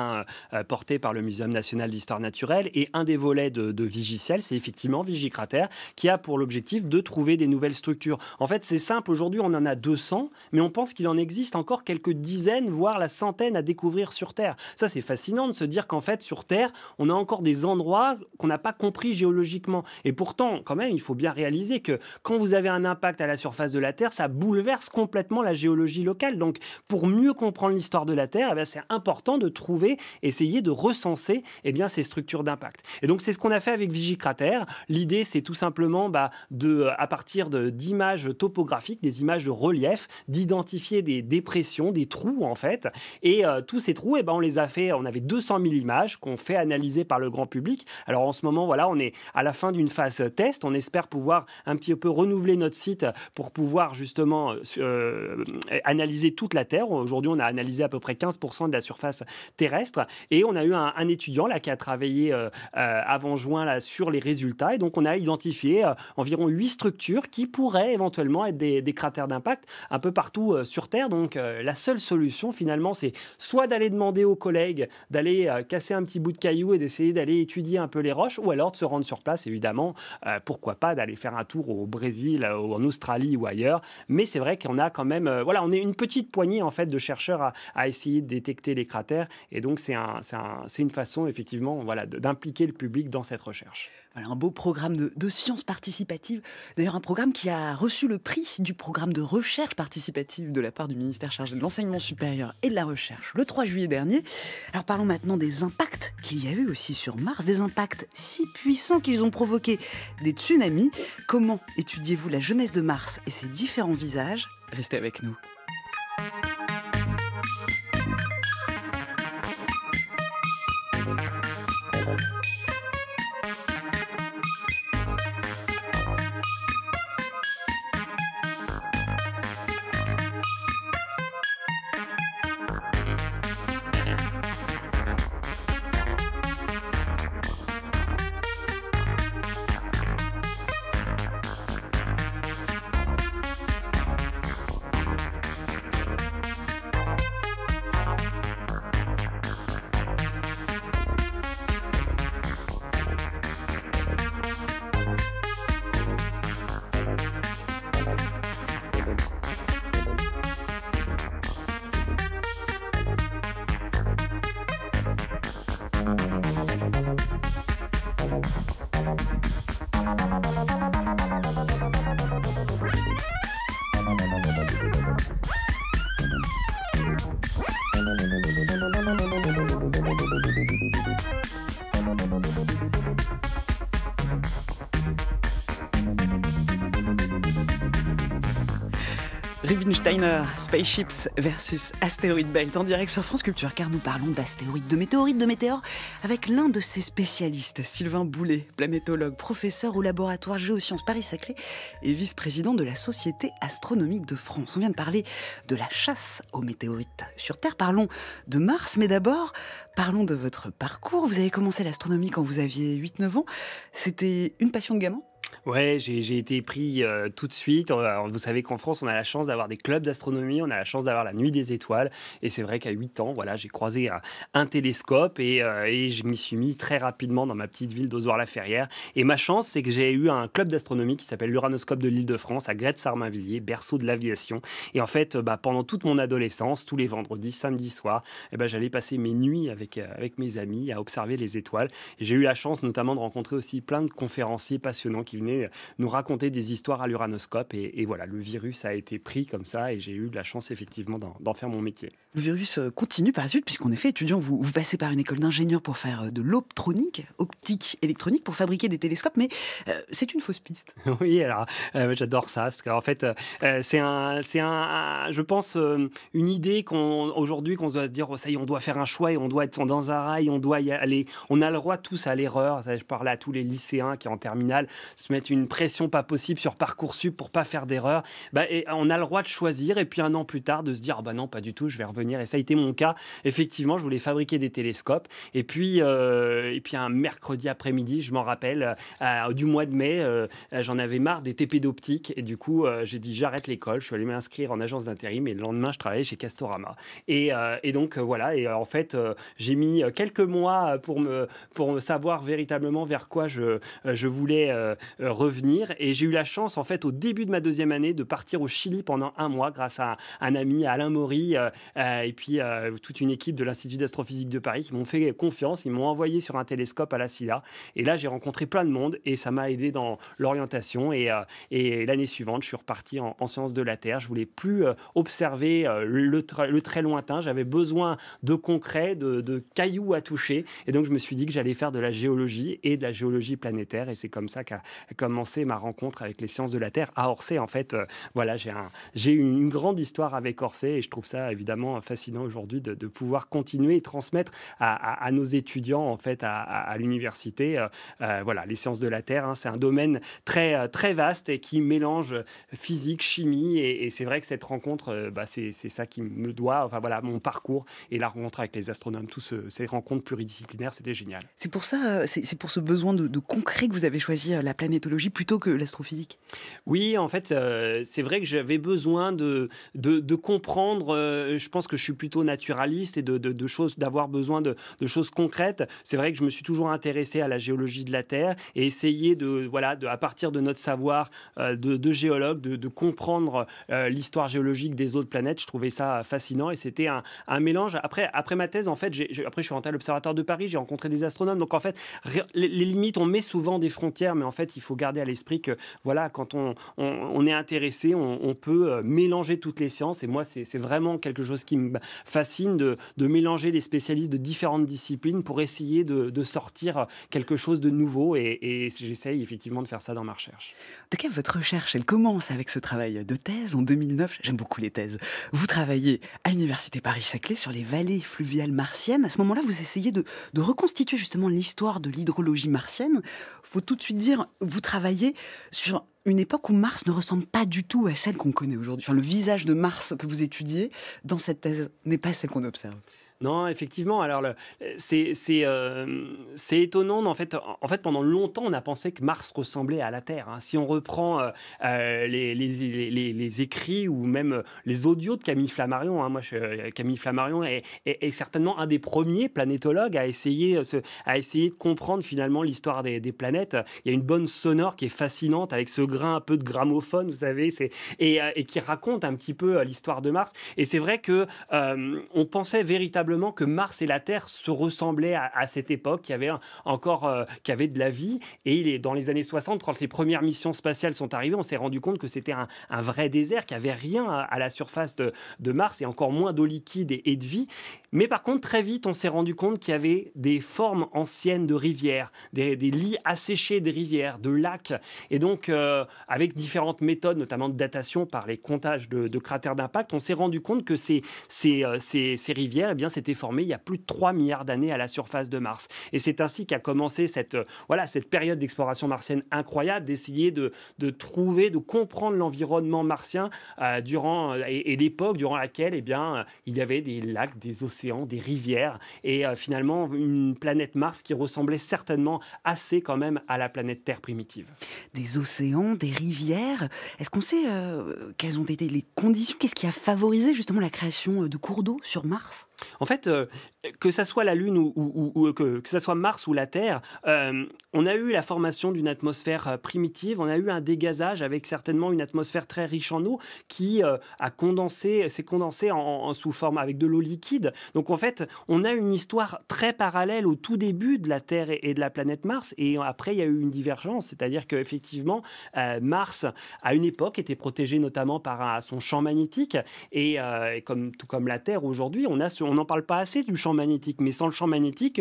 porté par le Muséum national d'histoire naturelle. Et un des volets de Vigiciel, c'est effectivement Vigicratère, qui a pour l'objectif de trouver des nouvelles structures. En fait, c'est simple, aujourd'hui, on en a 200, mais on pense qu'il en existe encore quelques dizaines, voire la centaine à découvrir sur Terre. Ça, c'est fascinant de se dire qu'en fait, sur Terre, on a encore des endroits qu'on n'a pas compris géologiquement. Et pourtant, quand même, il faut bien réaliser que quand vous avez un impact à la surface de la Terre, ça bouleverse complètement la géologie locale. Donc, pour mieux comprendre l'histoire de la Terre, c'est important de essayer de recenser ces structures d'impact. Et donc, c'est ce qu'on a fait avec Vigicratère. L'idée, c'est tout simplement à partir d'images topographiques, des images de relief, d'identifier des dépressions, des trous en fait. Et tous ces trous, on les a fait, on avait 200 000 images qu'on fait analyser par le grand public. Alors en ce moment, on est à la fin d'une phase test. On espère pouvoir un petit peu renouveler notre site pour pouvoir justement analyser toute la Terre. Aujourd'hui, on a analysé à peu près 15% de la surface terrestre. Et on a eu un étudiant qui a travaillé avant juin sur les résultats. Et donc, on a identifié environ 8 structures qui pourraient éventuellement être des cratères d'impact un peu partout sur Terre. Donc, la seule solution, finalement, c'est soit d'aller demander aux collègues d'aller casser un petit bout de caillou et d'essayer d'aller étudier un peu les roches, ou alors de se rendre sur place, évidemment. Pourquoi pas d'aller faire un tour au Brésil, ou en Australie ou ailleurs. Mais c'est vrai qu'on a quand même... on est une petite poignée, en fait, de chercheurs à essayer de détecter les cratères. Et donc, c'est une façon, effectivement, d'impliquer le public dans cette recherche. Voilà, un beau programme de sciences participatives. D'ailleurs, un programme qui a reçu le prix du programme de recherche participative de la part du ministère chargé de l'enseignement supérieur et de la recherche le 3 juillet dernier. Alors parlons maintenant des impacts qu'il y a eu aussi sur Mars, des impacts si puissants qu'ils ont provoqué des tsunamis. Comment étudiez-vous la jeunesse de Mars et ses différents visages ? Restez avec nous. Rubinsteiner, Spaceships versus Astéroïde Belt en direct sur France Culture, car nous parlons d'astéroïdes, de météores avec l'un de ses spécialistes, Sylvain Boulet, planétologue, professeur au laboratoire Géosciences Paris-Saclay et vice-président de la Société astronomique de France. On vient de parler de la chasse aux météorites sur Terre, parlons de Mars, mais d'abord parlons de votre parcours. Vous avez commencé l'astronomie quand vous aviez 8-9 ans, c'était une passion de gamin ? Ouais, j'ai été pris tout de suite. Alors, vous savez qu'en France, on a la chance d'avoir des clubs d'astronomie, on a la chance d'avoir la Nuit des étoiles. Et c'est vrai qu'à 8 ans, voilà, j'ai croisé un télescope et je m'y suis mis très rapidement dans ma petite ville d'Ozoir-la-Ferrière. Et ma chance, c'est que j'ai eu un club d'astronomie qui s'appelle l'Uranoscope de l'Île-de-France à Gretz-Sarmainvilliers, berceau de l'aviation. Et en fait, pendant toute mon adolescence, tous les vendredis, samedis soirs, j'allais passer mes nuits avec mes amis à observer les étoiles. Et j'ai eu la chance notamment de rencontrer aussi plein de conférenciers passionnants qui venaient nous raconter des histoires à l'Uranoscope. Et voilà, le virus a été pris comme ça et j'ai eu de la chance effectivement d'en faire mon métier. Le virus continue par la suite, puisqu'en effet, étudiant, vous passez par une école d'ingénieur pour faire de l'optronique, optique électronique, pour fabriquer des télescopes, mais c'est une fausse piste. Oui, alors j'adore ça, parce qu'en fait, je pense, une idée aujourd'hui qu'on doit se dire, oh, ça y est, on doit faire un choix et on doit être dans un rail, on doit y aller. On a le droit tous à l'erreur. Ça, je parlais à tous les lycéens qui en terminale se mettent une pression pas possible sur Parcoursup pour pas faire d'erreur. Et on a le droit de choisir et puis un an plus tard de se dire, non, pas du tout, je vais revenir. Et ça a été mon cas. Effectivement, je voulais fabriquer des télescopes. Et puis un mercredi après-midi, je m'en rappelle, du mois de mai, j'en avais marre des TP d'optique. Et du coup, j'ai dit, j'arrête l'école. Je suis allé m'inscrire en agence d'intérim. Et le lendemain, je travaillais chez Castorama. Et donc, voilà. Et en fait, j'ai mis quelques mois pour me savoir véritablement vers quoi je voulais revenir. Et j'ai eu la chance, en fait, au début de ma deuxième année, de partir au Chili pendant un mois grâce à un ami, Alain Maury, et puis toute une équipe de l'Institut d'astrophysique de Paris qui m'ont fait confiance. Ils m'ont envoyé sur un télescope à la Silla. Et là, j'ai rencontré plein de monde et ça m'a aidé dans l'orientation. Et l'année suivante, je suis reparti en sciences de la Terre. Je voulais plus observer le très lointain. J'avais besoin de concret, de cailloux à toucher. Et donc, je me suis dit que j'allais faire de la géologie et de la géologie planétaire. Et c'est comme ça qu'a commencé ma rencontre avec les sciences de la Terre à Orsay. En fait, voilà, j'ai une grande histoire avec Orsay et je trouve ça évidemment fascinant aujourd'hui de pouvoir continuer et transmettre à nos étudiants en fait à l'université. Voilà, les sciences de la Terre, c'est un domaine très, très vaste et qui mélange physique, chimie et c'est vrai que cette rencontre, c'est ça qui me doit, enfin voilà, mon parcours et la rencontre avec les astronomes, ces rencontres pluridisciplinaires, c'était génial. C'est pour ça, c'est pour ce besoin de concret que vous avez choisi la planétologie plutôt que l'astrophysique. Oui, en fait, c'est vrai que j'avais besoin de comprendre. Je pense que je suis plutôt naturaliste et d'avoir besoin de choses concrètes. C'est vrai que je me suis toujours intéressé à la géologie de la Terre et essayer à partir de notre savoir de géologue, de comprendre l'histoire géologique des autres planètes. Je trouvais ça fascinant et c'était un mélange. Après ma thèse, en fait, après je suis rentré à l'Observatoire de Paris, j'ai rencontré des astronomes. Donc en fait, les limites, on met souvent des frontières, mais en fait, il faut garder à l'esprit que voilà, quand on est intéressé, on peut mélanger toutes les sciences. Et moi, c'est vraiment quelque chose qui me fascine de mélanger les spécialistes de différentes disciplines pour essayer de sortir quelque chose de nouveau. Et j'essaye effectivement de faire ça dans ma recherche. En tout cas, votre recherche, elle commence avec ce travail de thèse en 2009. J'aime beaucoup les thèses. Vous travaillez à l'Université Paris-Saclay sur les vallées fluviales martiennes. À ce moment-là, vous essayez de reconstituer justement l'histoire de l'hydrologie martienne. Il faut tout de suite dire, vous travaillez sur une époque où Mars ne ressemble pas du tout à celle qu'on connaît aujourd'hui. Enfin, le visage de Mars que vous étudiez dans cette thèse n'est pas celle qu'on observe. Non, effectivement. Alors, c'est étonnant. En fait, pendant longtemps, on a pensé que Mars ressemblait à la Terre. Si on reprend les écrits ou même les audios de Camille Flammarion, Camille Flammarion est certainement un des premiers planétologues à essayer de comprendre finalement l'histoire des planètes. Il y a une bonne sonore qui est fascinante avec ce grain un peu de gramophone, vous savez, et qui raconte un petit peu l'histoire de Mars. Et c'est vrai que on pensait véritablement probablement que Mars et la Terre se ressemblaient à cette époque, qu'il y avait qu'il y avait de la vie. Et dans les années 60, quand les premières missions spatiales sont arrivées, on s'est rendu compte que c'était un vrai désert, qu'il n'y avait rien à la surface de Mars et encore moins d'eau liquide et de vie. Mais par contre, très vite, on s'est rendu compte qu'il y avait des formes anciennes de rivières, des lits asséchés de rivières, de lacs. Et donc, avec différentes méthodes, notamment de datation par les comptages de cratères d'impact, on s'est rendu compte que ces rivières, eh bien, s'étaient formées il y a plus de 3 milliards d'années à la surface de Mars. Et c'est ainsi qu'a commencé cette période d'exploration martienne incroyable, d'essayer de trouver, de comprendre l'environnement martien et l'époque durant laquelle eh bien, il y avait des lacs, des océans, des rivières, et finalement une planète Mars qui ressemblait certainement assez quand même à la planète Terre primitive. Des océans, des rivières. Est-ce qu'on sait quelles ont été les conditions? Qu'est-ce qui a favorisé justement la création de cours d'eau sur Mars? En fait, que ça soit la Lune ou que ça soit Mars ou la Terre, on a eu la formation d'une atmosphère primitive, on a eu un dégazage avec certainement une atmosphère très riche en eau qui s'est condensée sous forme avec de l'eau liquide. Donc en fait, on a une histoire très parallèle au tout début de la Terre et de la planète Mars. Et après, il y a eu une divergence, c'est-à-dire qu'effectivement, Mars, à une époque, était protégé notamment par son champ magnétique. Et tout comme la Terre aujourd'hui, on n'en parle pas assez du champ magnétique, mais sans le champ magnétique,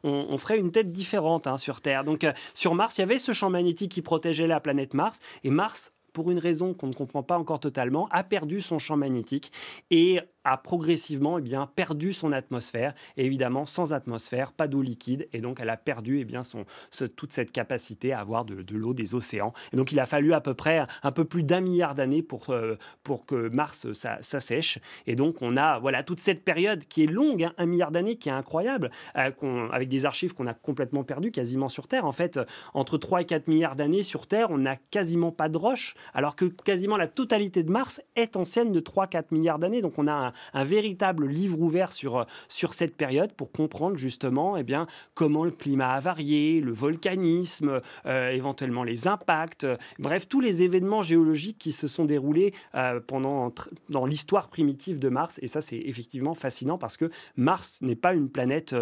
on ferait une tête différente sur Terre. Donc sur Mars, il y avait ce champ magnétique qui protégeait la planète Mars, et Mars, pour une raison qu'on ne comprend pas encore totalement, a perdu son champ magnétique et a progressivement perdu son atmosphère. Et évidemment, sans atmosphère, pas d'eau liquide. Et donc, elle a perdu toute cette capacité à avoir de l'eau des océans. Et donc, il a fallu à peu près un peu plus d'1 milliard d'années pour que Mars s'assèche. Et donc, on a toute cette période qui est longue, 1 milliard d'années, qui est incroyable, avec des archives qu'on a complètement perdues, quasiment sur Terre. En fait, entre 3 et 4 milliards d'années sur Terre, on n'a quasiment pas de roches, alors que quasiment la totalité de Mars est ancienne de 3-4 milliards d'années. Donc, on a un véritable livre ouvert sur cette période pour comprendre justement comment le climat a varié, le volcanisme, éventuellement les impacts, bref, tous les événements géologiques qui se sont déroulés dans l'histoire primitive de Mars. Et ça, c'est effectivement fascinant parce que Mars n'est pas une planète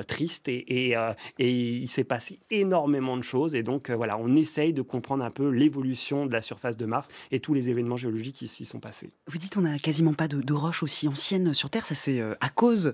triste et il s'est passé énormément de choses. Et donc, on essaye de comprendre un peu l'évolution de la surface de Mars et tous les événements géologiques qui s'y sont passés. Vous dites on n'a quasiment pas de roches aussi anciennes sur Terre, ça c'est à cause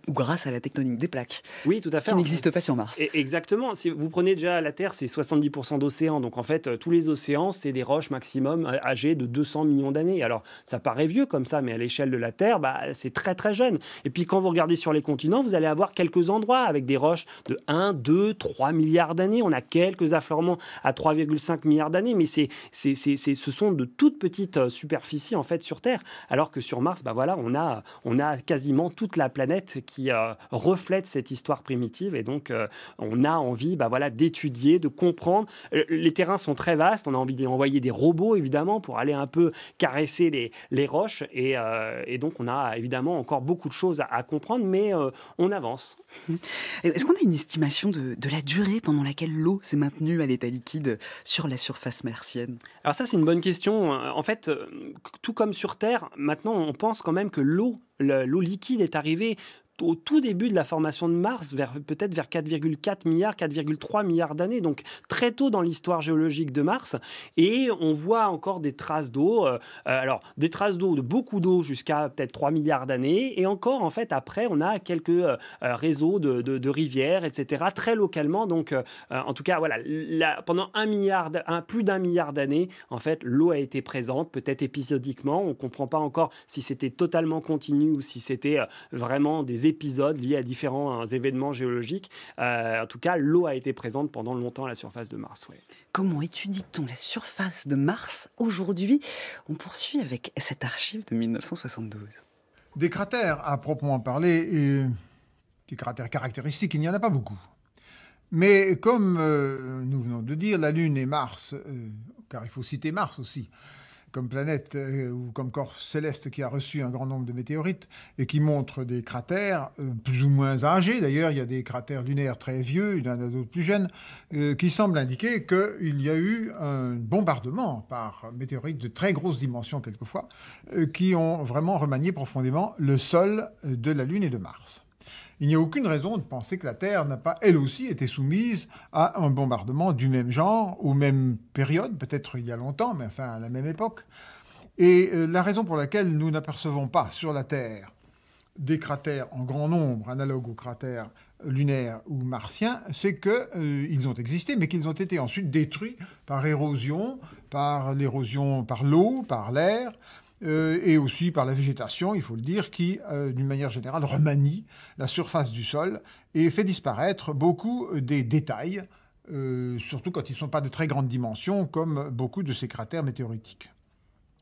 ou grâce à la tectonique des plaques. Oui, tout à fait. Qui n'existe pas sur Mars. Exactement. Si vous prenez déjà la Terre, c'est 70% d'océans. Donc en fait, tous les océans, c'est des roches maximum âgées de 200 millions d'années. Alors ça paraît vieux comme ça, mais à l'échelle de la Terre, c'est très très jeune. Et puis quand vous regardez sur les continents, vous allez avoir quelques endroits avec des roches de 1, 2, 3 milliards d'années. On a quelques affleurements à 3,5 milliards d'années, mais ce sont de toutes petites superficies en fait sur Terre. Alors que sur Mars, on a quasiment toute la planète qui reflète cette histoire primitive. Et donc, on a envie d'étudier, de comprendre. Les terrains sont très vastes. On a envie d'envoyer des robots, évidemment, pour aller un peu caresser les roches. Et donc, on a évidemment encore beaucoup de choses à comprendre, mais on avance. Est-ce qu'on a une estimation de la durée pendant laquelle l'eau s'est maintenue à l'état liquide sur la surface martienne? Alors ça, c'est une bonne question. En fait, tout comme sur Terre, maintenant, on pense quand même que l'eau liquide est arrivée au tout début de la formation de Mars, peut-être vers 4,4 milliards, 4,3 milliards d'années, donc très tôt dans l'histoire géologique de Mars. Et on voit encore des traces d'eau, des traces d'eau, de beaucoup d'eau jusqu'à peut-être 3 milliards d'années. Et encore, en fait, après, on a quelques réseaux de rivières, etc., très localement. Donc, en tout cas, pendant plus d'1 milliard d'années, en fait, l'eau a été présente, peut-être épisodiquement. On ne comprend pas encore si c'était totalement continu ou si c'était vraiment des épisodes liés à différents événements géologiques. En tout cas, l'eau a été présente pendant longtemps à la surface de Mars. Ouais. Comment étudie-t-on la surface de Mars aujourd'hui? On poursuit avec cette archive de 1972. Des cratères, à proprement parler, et des cratères caractéristiques, il n'y en a pas beaucoup. Mais comme nous venons de dire, la Lune et Mars, car il faut citer Mars aussi, comme planète ou comme corps céleste qui a reçu un grand nombre de météorites et qui montre des cratères plus ou moins âgés. D'ailleurs, il y a des cratères lunaires très vieux, il y en a d'autres plus jeunes, qui semblent indiquer qu'il y a eu un bombardement par météorites de très grosses dimensions quelquefois, qui ont vraiment remanié profondément le sol de la Lune et de Mars. Il n'y a aucune raison de penser que la Terre n'a pas, elle aussi, été soumise à un bombardement du même genre, aux mêmes périodes, peut-être il y a longtemps, mais enfin à la même époque. Et la raison pour laquelle nous n'apercevons pas sur la Terre des cratères en grand nombre, analogues aux cratères lunaires ou martiens, c'est qu'ils ont existé, mais qu'ils ont été ensuite détruits par érosion, par l'érosion par l'eau, par l'air, et aussi par la végétation, il faut le dire, qui, d'une manière générale, remanie la surface du sol et fait disparaître beaucoup des détails, surtout quand ils ne sont pas de très grandes dimensions, comme beaucoup de ces cratères météoritiques.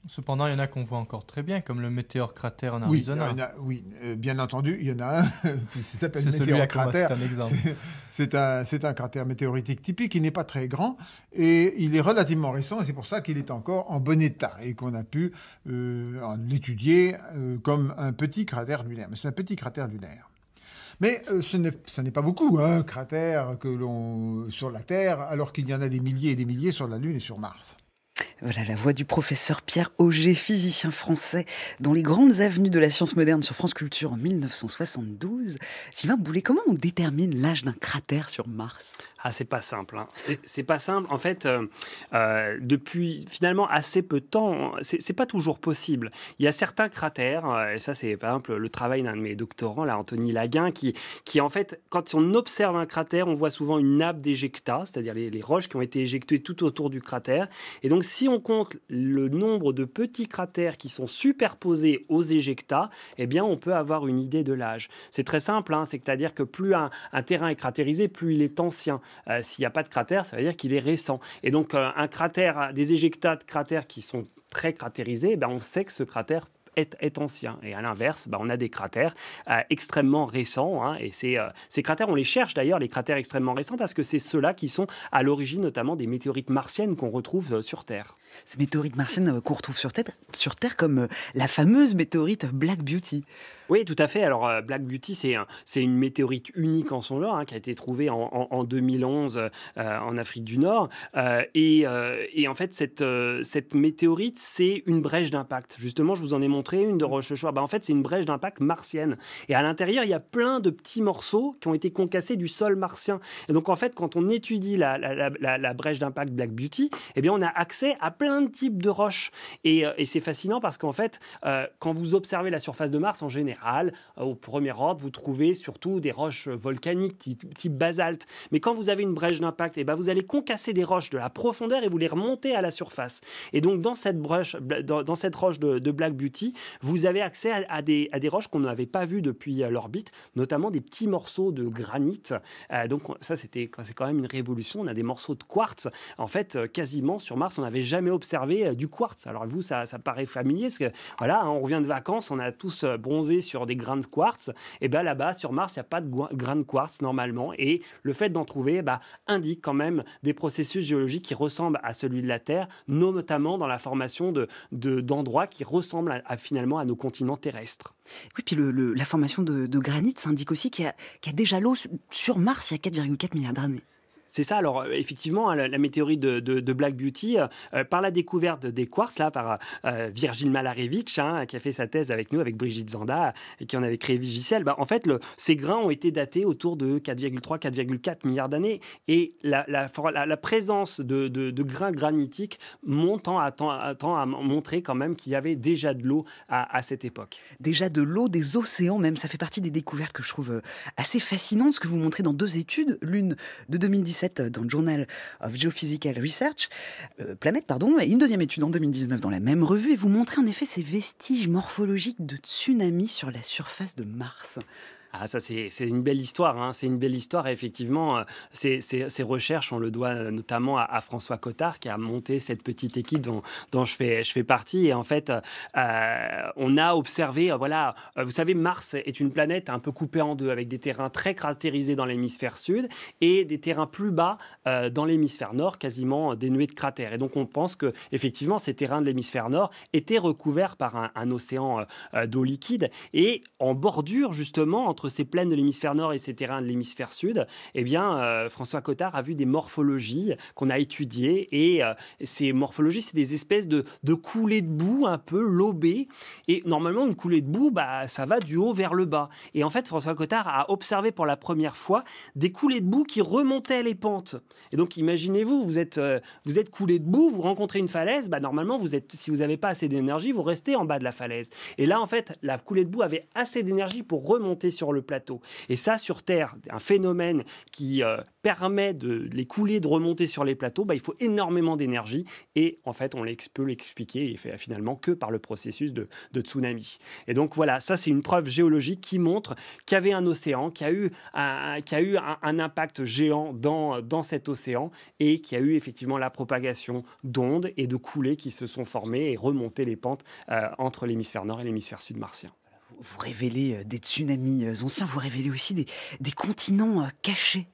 Cependant, il y en a qu'on voit encore très bien, comme le météore cratère en Arizona. Oui, bien entendu, il y en a un qui s'appelle c'est météore cratère. C'est un exemple. C'est un cratère météoritique typique, il n'est pas très grand et il est relativement récent, et c'est pour ça qu'il est encore en bon état et qu'on a pu l'étudier comme un petit cratère lunaire. Mais c'est un petit cratère lunaire. Mais ce n'est pas beaucoup, un cratère sur la Terre, alors qu'il y en a des milliers et des milliers sur la Lune et sur Mars. Voilà la voix du professeur Pierre Auger, physicien français, dans les grandes avenues de la science moderne sur France Culture en 1972. Sylvain Boulet, comment on détermine l'âge d'un cratère sur Mars ? Ah, c'est pas simple. Hein. C'est pas simple. En fait, depuis finalement assez peu de temps, c'est pas toujours possible. Il y a certains cratères, et ça c'est par exemple le travail d'un de mes doctorants, là, Anthony Laguin, qui en fait, quand on observe un cratère, on voit souvent une nappe d'éjecta, c'est-à-dire les roches qui ont été éjectées tout autour du cratère. Et donc, si on compte le nombre de petits cratères qui sont superposés aux éjectats, eh bien, on peut avoir une idée de l'âge. C'est très simple, hein, c'est-à-dire que plus un terrain est cratérisé, plus il est ancien. S'il n'y a pas de cratère, ça veut dire qu'il est récent. Et donc, un cratère, des éjectats de cratères qui sont très cratérisés, ben, on sait que ce cratère est ancien. Et à l'inverse, on a des cratères extrêmement récents. Hein, et ces cratères, on les cherche d'ailleurs, les cratères extrêmement récents, parce que c'est ceux-là qui sont à l'origine notamment des météorites martiennes qu'on retrouve sur Terre. Ces météorites martiennes qu'on retrouve sur Terre comme la fameuse météorite Black Beauty. Oui, tout à fait. Alors, Black Beauty, c'est une météorite unique en son genre, hein, qui a été trouvée en 2011 en Afrique du Nord. Et en fait, cette météorite, c'est une brèche d'impact. Justement, je vous en ai montré une de Rochechouart. En fait, c'est une brèche d'impact martienne. Et à l'intérieur, il y a plein de petits morceaux qui ont été concassés du sol martien. Et donc, en fait, quand on étudie la brèche d'impact Black Beauty, eh bien, on a accès à plein de types de roches. Et c'est fascinant parce qu'en fait, quand vous observez la surface de Mars, en général, au premier ordre, vous trouvez surtout des roches volcaniques type basalte. Mais quand vous avez une brèche d'impact, vous allez concasser des roches de la profondeur et vous les remontez à la surface. Et donc, dans cette roche de Black Beauty, vous avez accès à des roches qu'on n'avait pas vues depuis l'orbite, notamment des petits morceaux de granit. Donc, ça, c'est quand même une révolution. On a des morceaux de quartz. En fait, quasiment sur Mars, on n'avait jamais observé du quartz. Alors, vous, ça paraît familier, parce que voilà, on revient de vacances, on a tous bronzé sur des grains de quartz. Et bien là-bas, sur Mars, il n'y a pas de grains de quartz normalement. Et le fait d'en trouver indique quand même des processus géologiques qui ressemblent à celui de la Terre, notamment dans la formation d'endroits qui ressemblent finalement à nos continents terrestres. Oui, puis la formation de granit, ça indique aussi qu'il y a déjà l'eau sur Mars il y a 4,4 milliards d'années. C'est ça, alors effectivement, la météorite de Black Beauty, par la découverte des quartz, là, par Virgile Malarevich, qui a fait sa thèse avec nous, avec Brigitte Zanda, et qui en avait créé Vigicel, en fait, ces grains ont été datés autour de 4,3-4,4 milliards d'années, et la présence de grains granitiques tend à montrer quand même qu'il y avait déjà de l'eau à cette époque. Déjà de l'eau, des océans même, ça fait partie des découvertes que je trouve assez fascinantes, ce que vous montrez dans deux études, l'une de 2017 dans le Journal of Geophysical Research, et une deuxième étude en 2019 dans la même revue, et vous montrez en effet ces vestiges morphologiques de tsunami sur la surface de Mars. Ah, ça, c'est une belle histoire, hein. C'est une belle histoire, et effectivement, ces recherches, on le doit notamment à François Cottard, qui a monté cette petite équipe dont je fais partie. Et en fait, on a observé, voilà, vous savez, Mars est une planète un peu coupée en deux, avec des terrains très cratérisés dans l'hémisphère sud et des terrains plus bas dans l'hémisphère nord, quasiment dénués de cratères. Et donc, on pense que effectivement, ces terrains de l'hémisphère nord étaient recouverts par un océan d'eau liquide. Et en bordure, justement, entre ces plaines de l'hémisphère nord et ces terrains de l'hémisphère sud, eh bien, François Cottard a vu des morphologies qu'on a étudiées. Et ces morphologies, c'est des espèces de coulées de boue un peu lobées. Et normalement, une coulée de boue, ça va du haut vers le bas. Et en fait, François Cottard a observé pour la première fois des coulées de boue qui remontaient les pentes. Et donc, imaginez-vous, vous êtes coulé de boue, vous rencontrez une falaise, normalement, si vous n'avez pas assez d'énergie, vous restez en bas de la falaise. Et là, en fait, la coulée de boue avait assez d'énergie pour remonter sur le plateau. Et ça, sur Terre, un phénomène qui permet les coulées de remonter sur les plateaux, il faut énormément d'énergie. Et en fait, on peut l'expliquer finalement que par le processus de tsunami. Et donc voilà, ça c'est une preuve géologique qui montre qu'il y avait un océan, qu'il y a eu un impact géant dans cet océan, et qu'il y a eu effectivement la propagation d'ondes et de coulées qui se sont formées et remonté les pentes entre l'hémisphère nord et l'hémisphère sud martien. Vous révélez des tsunamis anciens, vous révélez aussi des continents cachés.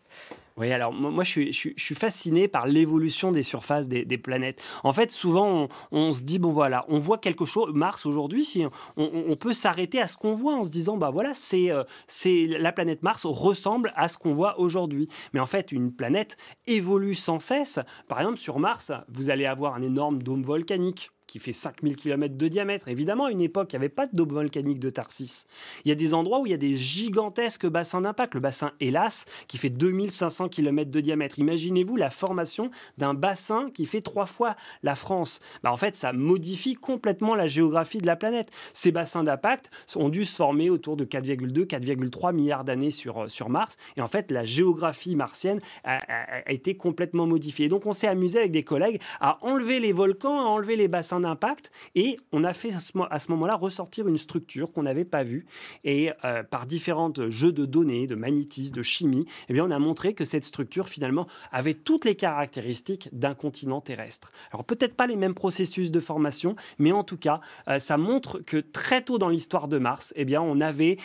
Oui, alors moi je suis fasciné par l'évolution des surfaces des planètes. En fait, souvent on se dit, bon voilà, on voit quelque chose, Mars aujourd'hui, si on peut s'arrêter à ce qu'on voit en se disant, voilà, c'est la planète Mars ressemble à ce qu'on voit aujourd'hui. Mais en fait, une planète évolue sans cesse. Par exemple, sur Mars, vous allez avoir un énorme dôme volcanique qui fait 5000 km de diamètre. Évidemment, à une époque, il n'y avait pas de dôme volcanique de Tharsis. Il y a des endroits où il y a des gigantesques bassins d'impact. Le bassin Hellas, qui fait 2500 km de diamètre. Imaginez-vous la formation d'un bassin qui fait 3 fois la France. En fait, ça modifie complètement la géographie de la planète. Ces bassins d'impact ont dû se former autour de 4,2, 4,3 milliards d'années sur Mars. Et en fait, la géographie martienne a été complètement modifiée. Et donc, on s'est amusé avec des collègues à enlever les volcans, à enlever les bassins d'impact, et on a fait à ce moment-là ressortir une structure qu'on n'avait pas vue, et par différents jeux de données, de magnétisme, de chimie, eh bien on a montré que cette structure finalement avait toutes les caractéristiques d'un continent terrestre. Alors peut-être pas les mêmes processus de formation, mais en tout cas ça montre que très tôt dans l'histoire de Mars, eh bien on avait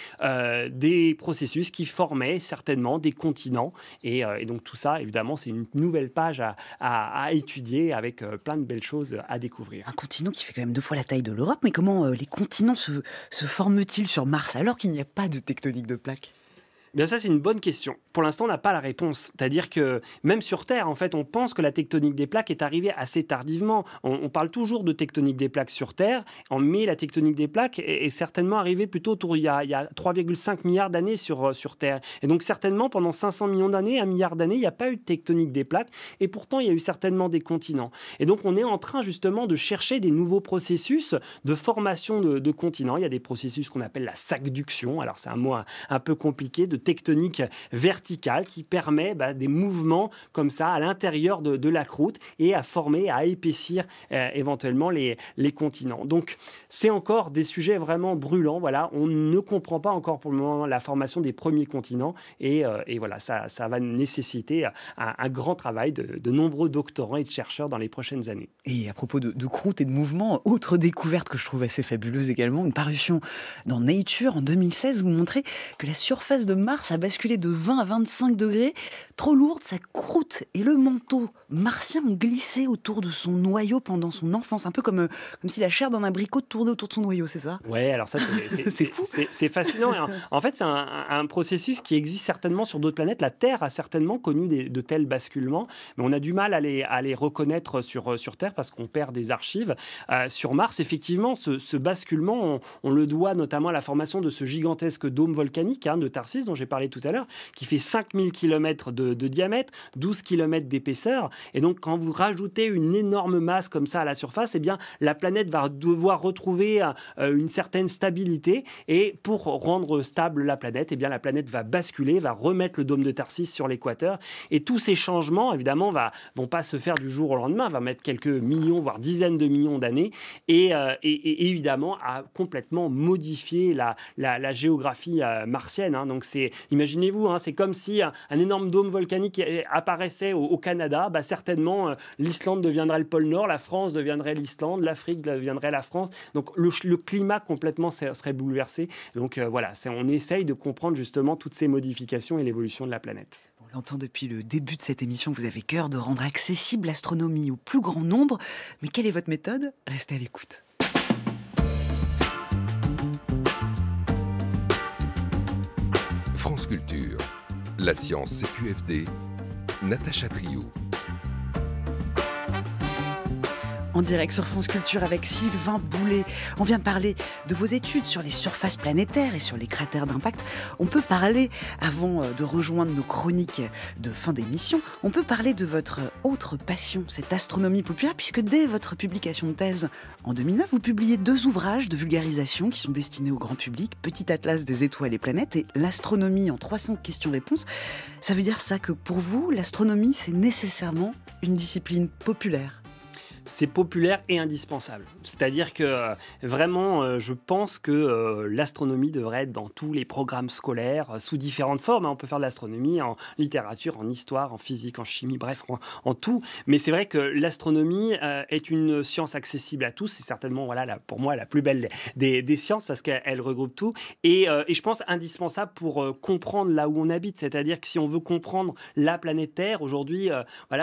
des processus qui formaient certainement des continents, et donc tout ça évidemment c'est une nouvelle page à étudier, avec plein de belles choses à découvrir. Un continent qui fait quand même 2 fois la taille de l'Europe, mais comment les continents se forment-ils sur Mars alors qu'il n'y a pas de tectonique de plaques ? Bien ça, c'est une bonne question. Pour l'instant, on n'a pas la réponse. C'est-à-dire que même sur Terre, en fait, on pense que la tectonique des plaques est arrivée assez tardivement. On parle toujours de tectonique des plaques sur Terre, mais la tectonique des plaques est certainement arrivée plutôt il y a 3,5 milliards d'années sur Terre. Et donc certainement, pendant 500 millions d'années, 1 milliard d'années, il n'y a pas eu de tectonique des plaques. Et pourtant, il y a eu certainement des continents. Et donc, on est en train justement de chercher des nouveaux processus de formation de continents. Il y a des processus qu'on appelle la saxduction. Alors, c'est un mot un peu compliqué, de tectonique verticale qui permet des mouvements comme ça à l'intérieur de la croûte, et à former, à épaissir éventuellement les continents. Donc, c'est encore des sujets vraiment brûlants. Voilà, on ne comprend pas encore pour le moment la formation des premiers continents, et voilà, ça va nécessiter un grand travail de nombreux doctorants et de chercheurs dans les prochaines années. Et à propos de croûte et de mouvements, autre découverte que je trouve assez fabuleuse également, une parution dans Nature en 2016 où vous montrez que la surface de Mars a basculé de 20 à 25 degrés. Trop lourde, sa croûte et le manteau martien ont glissé autour de son noyau pendant son enfance. Un peu comme si la chair d'un abricot tournait autour de son noyau, c'est ça ? Ouais, alors ça, c'est fou. C'est fascinant. En fait, c'est un processus qui existe certainement sur d'autres planètes. La Terre a certainement connu de tels basculements, mais on a du mal à les reconnaître sur Terre parce qu'on perd des archives. Sur Mars, effectivement, ce basculement, on le doit notamment à la formation de ce gigantesque dôme volcanique de Tharsis dont j'ai parlé tout à l'heure, qui fait 5000 km de diamètre, 12 km d'épaisseur. Et donc, quand vous rajoutez une énorme masse comme ça à la surface, eh bien, la planète va devoir retrouver une certaine stabilité. Et pour rendre stable la planète, eh bien, la planète va basculer, va remettre le dôme de Tarsis sur l'équateur. Et tous ces changements, évidemment, vont pas se faire du jour au lendemain, va mettre quelques millions, voire dizaines de millions d'années. Et évidemment, à complètement modifier la géographie martienne. Donc, imaginez-vous, c'est comme si un énorme dôme volcanique apparaissait au Canada. Certainement, l'Islande deviendrait le pôle Nord, la France deviendrait l'Islande, l'Afrique deviendrait la France. Donc, le climat complètement serait bouleversé. Donc, voilà, on essaye de comprendre justement toutes ces modifications et l'évolution de la planète. On l'entend depuis le début de cette émission, vous avez cœur de rendre accessible l'astronomie au plus grand nombre. Mais quelle est votre méthode ? Restez à l'écoute. France Culture, la science CQFD, Natacha Triou. En direct sur France Culture avec Sylvain Boulet. On vient de parler de vos études sur les surfaces planétaires et sur les cratères d'impact. On peut parler, avant de rejoindre nos chroniques de fin d'émission, on peut parler de votre autre passion, cette astronomie populaire, puisque dès votre publication de thèse en 2009, vous publiez 2 ouvrages de vulgarisation qui sont destinés au grand public, Petit atlas des étoiles et planètes et L'astronomie en 300 questions-réponses. Ça veut dire ça que pour vous, l'astronomie, c'est nécessairement une discipline populaire ? C'est populaire et indispensable. C'est-à-dire que vraiment, je pense que l'astronomie devrait être dans tous les programmes scolaires, sous différentes formes. On peut faire de l'astronomie en littérature, en histoire, en physique, en chimie, bref, en tout. Mais c'est vrai que l'astronomie est une science accessible à tous. C'est certainement, pour moi, la plus belle des sciences parce qu'elle regroupe tout. Et je pense indispensable pour comprendre là où on habite. C'est-à-dire que si on veut comprendre la planète Terre, aujourd'hui,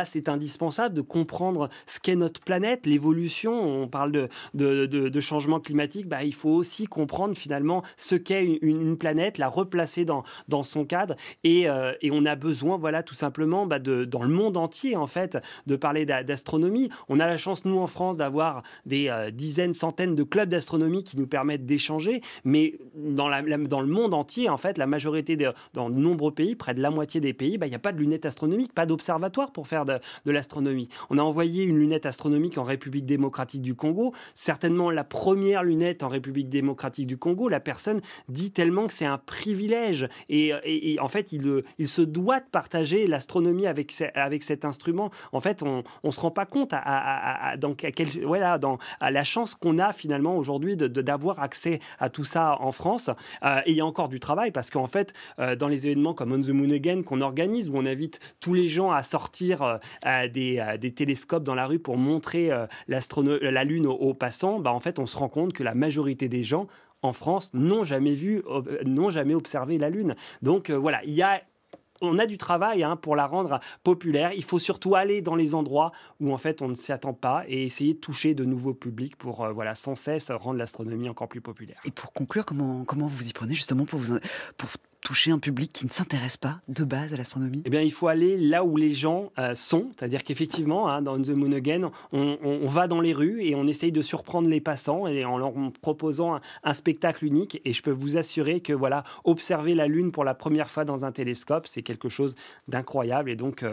c'est indispensable de comprendre ce qu'est notre planète, l'évolution. On parle de changement climatique. Il faut aussi comprendre finalement ce qu'est une planète, la replacer dans son cadre. Et on a besoin, tout simplement, dans le monde entier, en fait, de parler d'astronomie. On a la chance, nous, en France, d'avoir des dizaines, centaines de clubs d'astronomie qui nous permettent d'échanger. Mais dans le monde entier, en fait, la majorité, dans de nombreux pays, près de la moitié des pays, il n'y a pas de lunettes astronomiques, pas d'observatoire pour faire de l'astronomie. On a envoyé une lunette astronomique en République démocratique du Congo, certainement la première lunette en République démocratique du Congo. La personne dit tellement que c'est un privilège et en fait il se doit de partager l'astronomie avec cet instrument. En fait, on se rend pas compte à la chance qu'on a finalement aujourd'hui d'avoir accès à tout ça en France. Et il y a encore du travail parce qu'en fait dans les événements comme On the Moon Again qu'on organise, où on invite tous les gens à sortir des télescopes dans la rue pour montrer la Lune aux passants, en fait, on se rend compte que la majorité des gens en France n'ont jamais observé la Lune. Donc on a du travail pour la rendre populaire. Il faut surtout aller dans les endroits où en fait on ne s'y attend pas et essayer de toucher de nouveaux publics pour sans cesse rendre l'astronomie encore plus populaire. Et pour conclure, comment vous y prenez justement pour toucher un public qui ne s'intéresse pas de base à l'astronomie ? Eh bien, il faut aller là où les gens sont. C'est-à-dire qu'effectivement, dans The Moon Again, on va dans les rues et on essaye de surprendre les passants et en leur proposant un spectacle unique. Et je peux vous assurer que observer la Lune pour la première fois dans un télescope, c'est quelque chose d'incroyable. Et donc,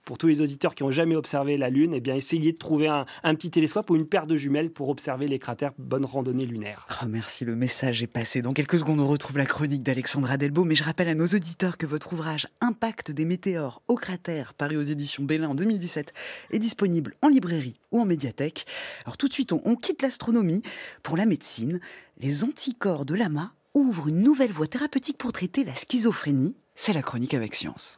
pour tous les auditeurs qui n'ont jamais observé la Lune, eh bien, essayez de trouver un petit télescope ou une paire de jumelles pour observer les cratères. Bonne randonnée lunaire. Oh, merci, le message est passé. Dans quelques secondes, on retrouve la chronique d'Alexandra Delbo. Mais je rappelle à nos auditeurs que votre ouvrage Impact des météores au cratère, paru aux éditions Belin en 2017, est disponible en librairie ou en médiathèque. Alors tout de suite, on quitte l'astronomie pour la médecine. Les anticorps de l'AMA ouvrent une nouvelle voie thérapeutique pour traiter la schizophrénie. C'est la chronique avec Science.